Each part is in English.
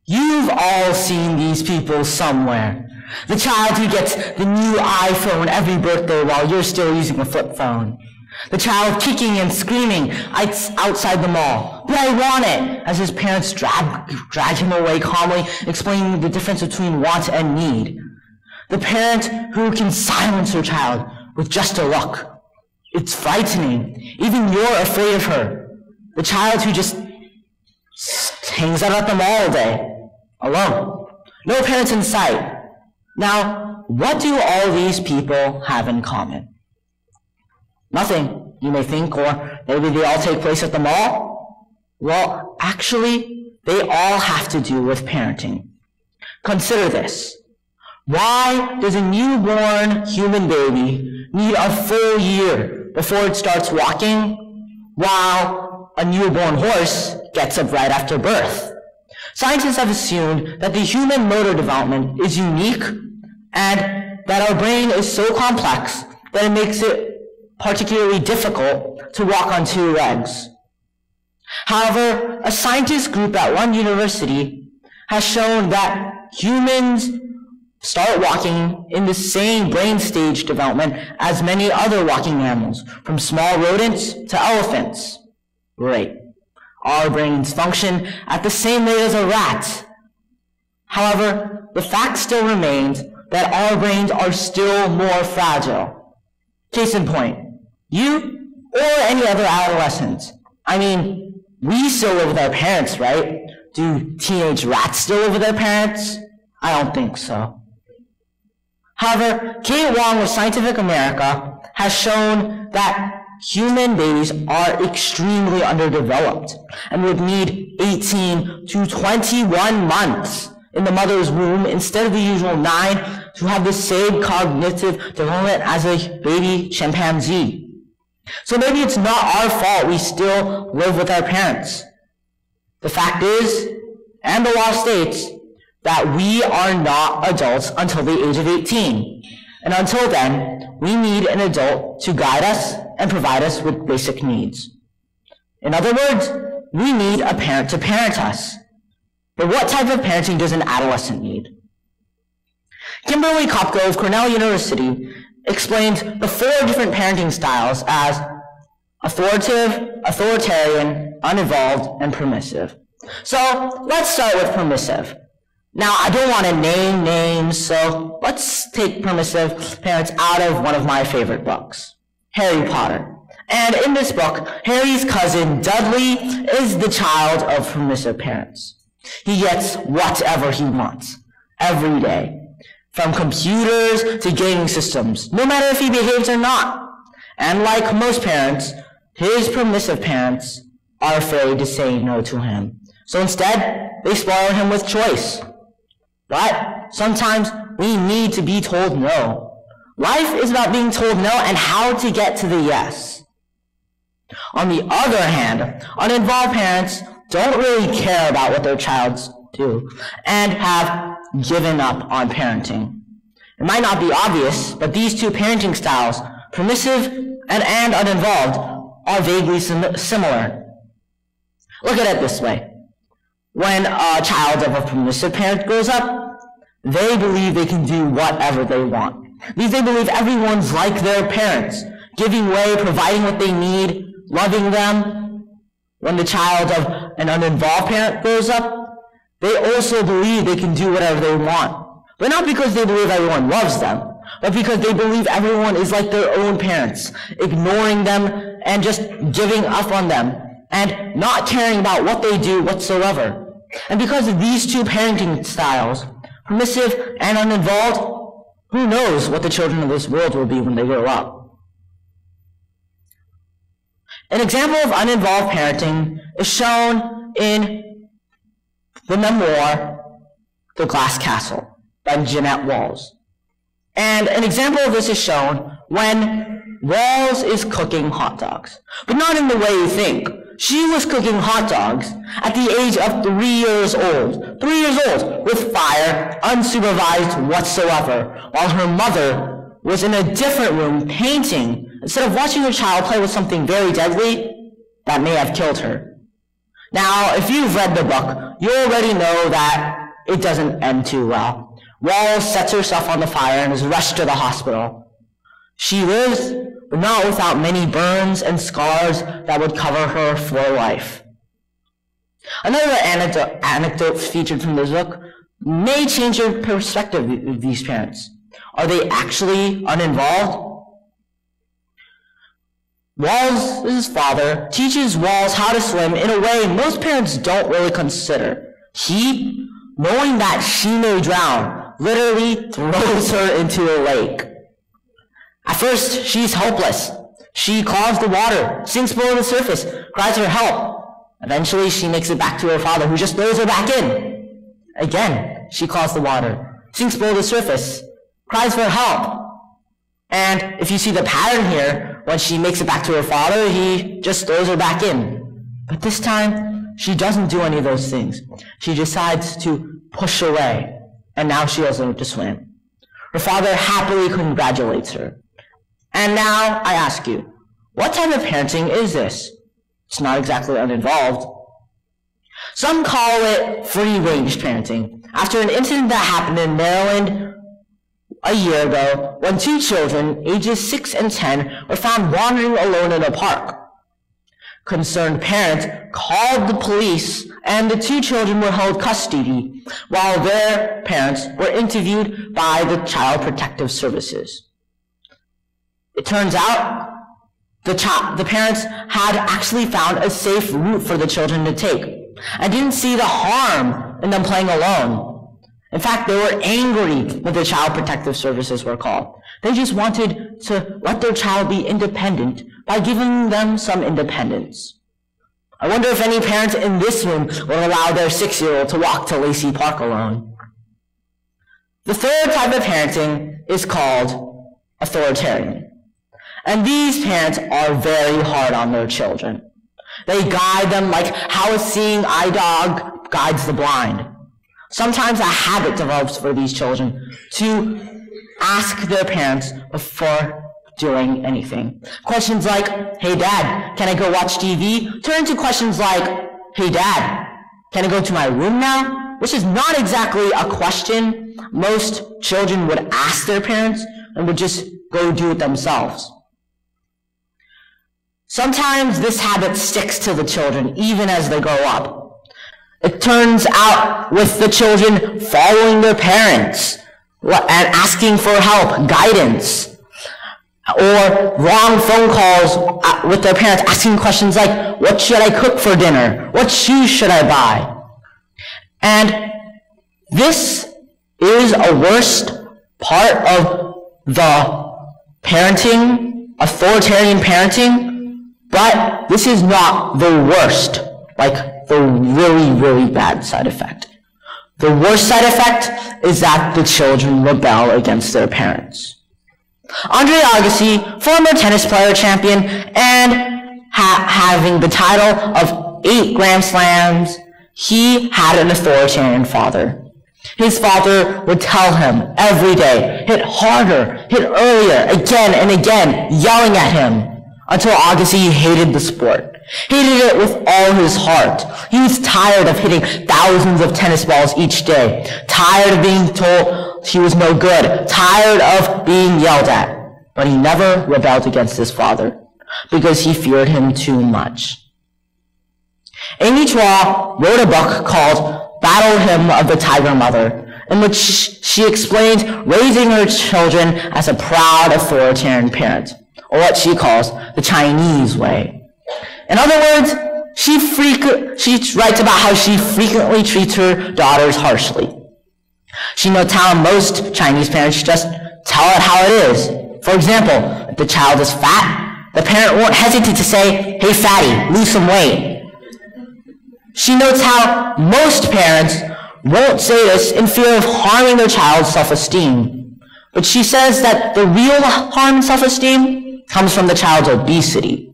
You've all seen these people somewhere. The child who gets the new iPhone every birthday while you're still using a flip phone. The child kicking and screaming outside the mall. But I want it, as his parents drag him away calmly, explaining the difference between want and need. The parent who can silence her child with just a look. It's frightening. Even you're afraid of her. The child who just hangs out at the mall all day, alone. No parents in sight. Now, what do all these people have in common? Nothing, you may think, or maybe they all take place at the mall? Well, actually, they all have to do with parenting. Consider this. Why does a newborn human baby need a full year before it starts walking, while a newborn horse gets up right after birth? Scientists have assumed that the human motor development is unique and that our brain is so complex that it makes it particularly difficult to walk on two legs. However, a scientist group at one university has shown that humans start walking in the same brain stage development as many other walking animals, from small rodents to elephants. Great. Our brains function at the same rate as a rat. However, the fact still remains that our brains are still more fragile. Case in point, you or any other adolescent. I mean, we still live with our parents, right? Do teenage rats still live with their parents? I don't think so. However, Kate Wong with Scientific America has shown that human babies are extremely underdeveloped and would need 18 to 21 months in the mother's womb instead of the usual 9 to have the same cognitive development as a baby chimpanzee. So maybe it's not our fault we still live with our parents. The fact is, and the law states, that we are not adults until the age of 18. And until then, we need an adult to guide us and provide us with basic needs. In other words, we need a parent to parent us. But what type of parenting does an adolescent need? Kimberly Kopko of Cornell University explained the 4 different parenting styles as authoritative, authoritarian, uninvolved, and permissive. So let's start with permissive. Now, I don't want to name names, so let's take permissive parents out of one of my favorite books, Harry Potter. And in this book, Harry's cousin Dudley is the child of permissive parents. He gets whatever he wants every day, from computers to gaming systems, no matter if he behaves or not. And like most parents, his permissive parents are afraid to say no to him. So instead, they spoil him with choice. But sometimes we need to be told no. Life is about being told no and how to get to the yes. On the other hand, uninvolved parents don't really care about what their child's do and have given up on parenting. It might not be obvious, but these two parenting styles, permissive and uninvolved, are vaguely similar. Look at it this way. When a child of a permissive parent grows up, they believe they can do whatever they want. They believe everyone's like their parents, giving way, providing what they need, loving them. When the child of an uninvolved parent grows up, they also believe they can do whatever they want. But not because they believe everyone loves them, but because they believe everyone is like their own parents, ignoring them and just giving up on them, and not caring about what they do whatsoever. And because of these two parenting styles, permissive and uninvolved, who knows what the children of this world will be when they grow up. An example of uninvolved parenting is shown in the memoir, The Glass Castle, by Jeanette Walls. And an example of this is shown when Walls is cooking hot dogs, but not in the way you think. She was cooking hot dogs at the age of 3 years old. 3 years old, with fire, unsupervised whatsoever, while her mother was in a different room painting instead of watching her child play with something very deadly that may have killed her. Now, if you've read the book, you already know that it doesn't end too well. Walls sets herself on the fire and is rushed to the hospital. She lives, but not without many burns and scars that would cover her for life. Another anecdote featured from this book may change your perspective of these parents. Are they actually uninvolved? Walls' father teaches Walls how to swim in a way most parents don't really consider. He, knowing that she may drown, literally throws her into a lake. At first, she's helpless. She claws the water, sinks below the surface, cries for help. Eventually, she makes it back to her father, who just throws her back in. Again, she claws the water, sinks below the surface, cries for help. And if you see the pattern here, when she makes it back to her father, he just throws her back in. But this time, she doesn't do any of those things. She decides to push away, and now she has learned to swim. Her father happily congratulates her. And now I ask you, what type of parenting is this? It's not exactly uninvolved. Some call it free-range parenting, after an incident that happened in Maryland a year ago when two children, ages 6 and 10, were found wandering alone in a park. Concerned parents called the police, and the two children were held custody while their parents were interviewed by the Child Protective Services. It turns out the parents had actually found a safe route for the children to take and didn't see the harm in them playing alone. In fact, they were angry that the Child Protective Services were called. They just wanted to let their child be independent by giving them some independence. I wonder if any parents in this room will allow their 6-year-old to walk to Lacey Park alone. The third type of parenting is called authoritarian. And these parents are very hard on their children. They guide them like how a seeing eye dog guides the blind. Sometimes a habit develops for these children to ask their parents before doing anything. Questions like, "Hey Dad, can I go watch TV?" turn into questions like, "Hey Dad, can I go to my room now?" Which is not exactly a question most children would ask their parents and would just go do it themselves. Sometimes this habit sticks to the children even as they grow up. It turns out with the children following their parents and asking for help, guidance, or wrong phone calls with their parents asking questions like, "What should I cook for dinner? What shoes should I buy?" And this is a worst part of the parenting, authoritarian parenting, but this is not the worst, like the really, really bad side effect. The worst side effect is that the children rebel against their parents. Andre Agassi, former tennis player champion, and having the title of 8 Grand Slams, he had an authoritarian father. His father would tell him every day, hit harder, hit earlier, again and again, yelling at him, until Agassi hated the sport. Hated it with all his heart. He was tired of hitting thousands of tennis balls each day, tired of being told he was no good, tired of being yelled at. But he never rebelled against his father, because he feared him too much. Amy Chua wrote a book called Battle Hymn of the Tiger Mother, in which she explains raising her children as a proud authoritarian parent, or what she calls the Chinese way. In other words, she writes about how she frequently treats her daughters harshly. She notes how most Chinese parents just tell it how it is. For example, if the child is fat, the parent won't hesitate to say, "Hey fatty, lose some weight." She notes how most parents won't say this in fear of harming their child's self-esteem. But she says that the real harm in self-esteem comes from the child's obesity.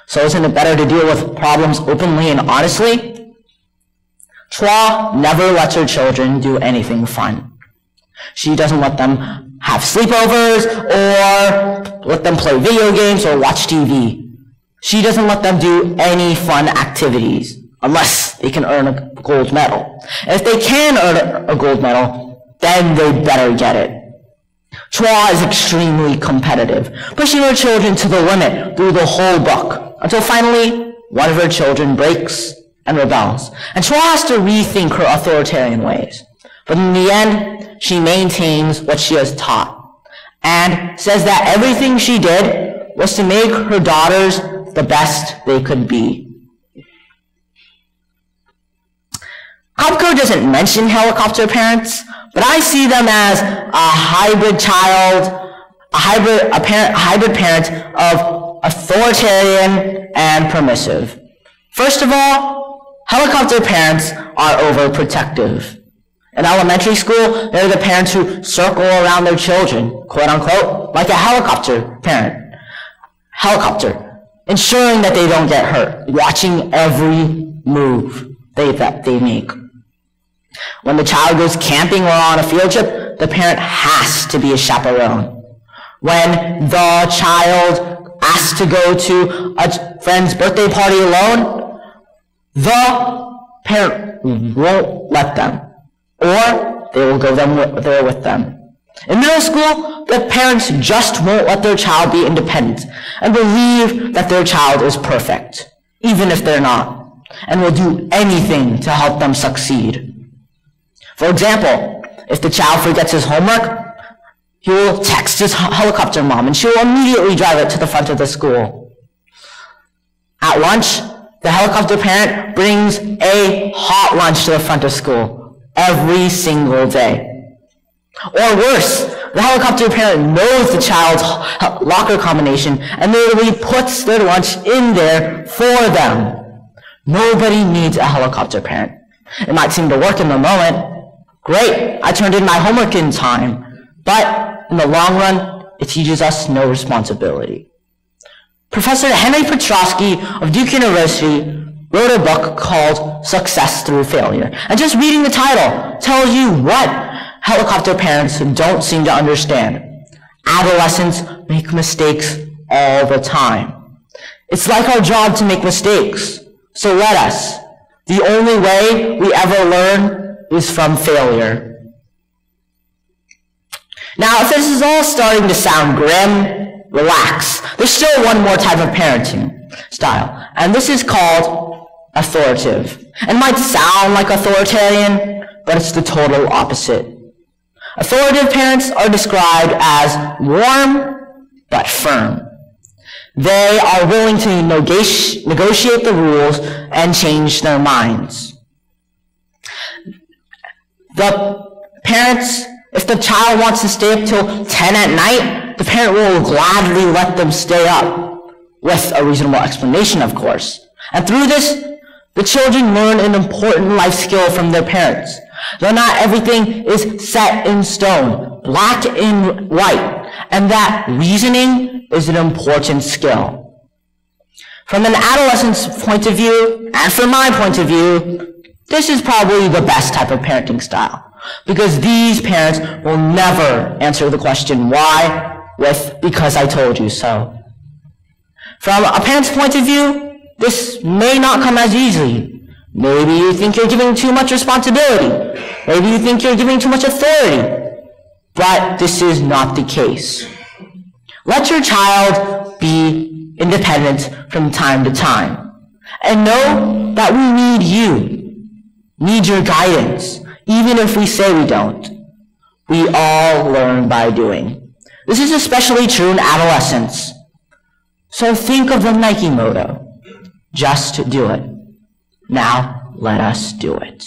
So isn't it better to deal with problems openly and honestly? Chua never lets her children do anything fun. She doesn't let them have sleepovers or let them play video games or watch TV. She doesn't let them do any fun activities unless they can earn a gold medal. And if they can earn a gold medal, then they better get it. Chua is extremely competitive, pushing her children to the limit through the whole book, until finally one of her children breaks and rebels. And Chua has to rethink her authoritarian ways. But in the end, she maintains what she has taught, and says that everything she did was to make her daughters the best they could be. Kopko doesn't mention helicopter parents, but I see them as a hybrid parent of authoritarian and permissive. First of all, helicopter parents are overprotective. In elementary school, they're the parents who circle around their children, quote unquote, like a helicopter parent. Helicopter, ensuring that they don't get hurt, watching every move that they make. When the child goes camping or on a field trip, the parent has to be a chaperone. When the child asks to go to a friend's birthday party alone, the parent won't let them, or they will go there with them. In middle school, the parents just won't let their child be independent and believe that their child is perfect, even if they're not, and will do anything to help them succeed. For example, if the child forgets his homework, he will text his helicopter mom, and she will immediately drive it to the front of the school. At lunch, the helicopter parent brings a hot lunch to the front of school every single day. Or worse, the helicopter parent knows the child's locker combination and literally puts their lunch in there for them. Nobody needs a helicopter parent. It might seem to work in the moment. Great, I turned in my homework in time. But in the long run, it teaches us no responsibility. Professor Henry Petrosky of Duke University wrote a book called Success Through Failure. And just reading the title tells you what helicopter parents don't seem to understand. Adolescents make mistakes all the time. It's like our job to make mistakes. So let us. The only way we ever learn is from failure. Now, if this is all starting to sound grim, relax. There's still one more type of parenting style, and this is called authoritative. And it might sound like authoritarian, but it's the total opposite. Authoritative parents are described as warm but firm. They are willing to negotiate the rules and change their minds. The parents, if the child wants to stay up till 10 at night, the parent will gladly let them stay up, with a reasonable explanation, of course. And through this, the children learn an important life skill from their parents. Though not everything is set in stone, black and white, and that reasoning is an important skill. From an adolescent's point of view, and from my point of view, this is probably the best type of parenting style, because these parents will never answer the question why with "because I told you so." From a parent's point of view, this may not come as easily. Maybe you think you're giving too much responsibility. Maybe you think you're giving too much authority. But this is not the case. Let your child be independent from time to time. And know that we need you, need your guidance, even if we say we don't. We all learn by doing. This is especially true in adolescence. So think of the Nike motto, just do it. Now let us do it.